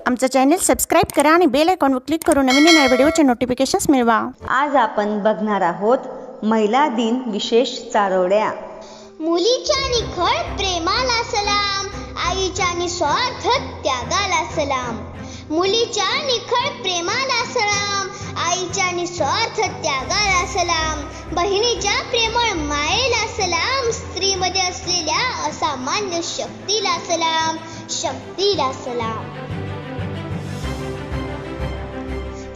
आमचं channel subscribe करा आणि बेल आयकॉनवर क्लिक करून नवीन येणाऱ्या व्हिडिओचे नोटिफिकेशन्स मिळवा। आज आपण बघणार आहोत महिला दिन विशेष चारोळ्या। मुलीच्या निखळ प्रेमाला सलाम, आईच्या निस्वार्थ त्यागाला सलाम। मुलीच्या निखळ प्रेमाला सलाम, आईच्या निस्वार्थ त्यागाला सलाम। बहिणीच्या प्रेमळ मायेला सलाम, स्त्रीमध्ये असलेल्या असामान्य शक्तीला सलाम, शक्तीला सलाम।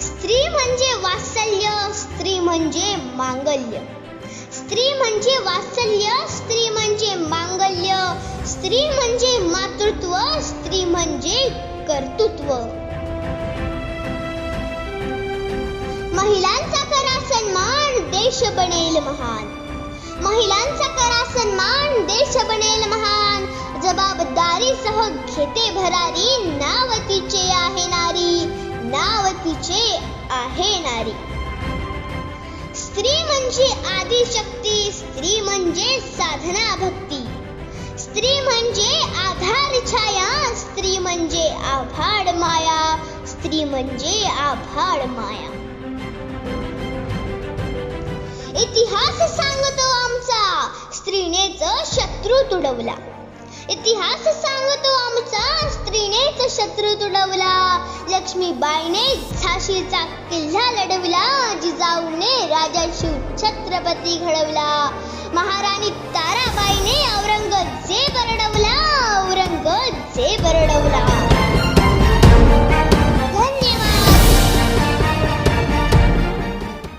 स्त्री म्हणजे वात्सल्य, स्त्री म्हणजे मांगल्य। स्त्री म्हणजे वात्सल्य, स्त्री म्हणजे मांगल्य। स्त्री म्हणजे मातृत्व, स्त्री म्हणजे कर्तृत्व। महिलांचा करा सन्मान, देश बनेल महान। महिलांचा करा सन्मान, देश बनेल महान। जबाबदारीसह घेते भरारी, नाव तिचे आहे नारी, नाव तिचे आहे नारी। स्त्री म्हणजे आदिशक्ती, स्त्री म्हणजे साधना भक्ती। स्त्री म्हणजे आधार छाया, स्त्री म्हणजे आभाळ माया, स्त्री म्हणजे आभाळ माया। इतिहास सांगतो आमचा, स्त्रीनेच शत्रू तुडवला। इतिहास सांगतो आमचा, स्त्रीनेच शत्रू तुडवला। लक्ष्मीबाईने झाशीचा किल्ला लढवला, जिजाऊने राजा शिव छत्रपती घडवला। महाराणी ताराबाईने औरंगजेब रडवला, औरंगजेब रडवला।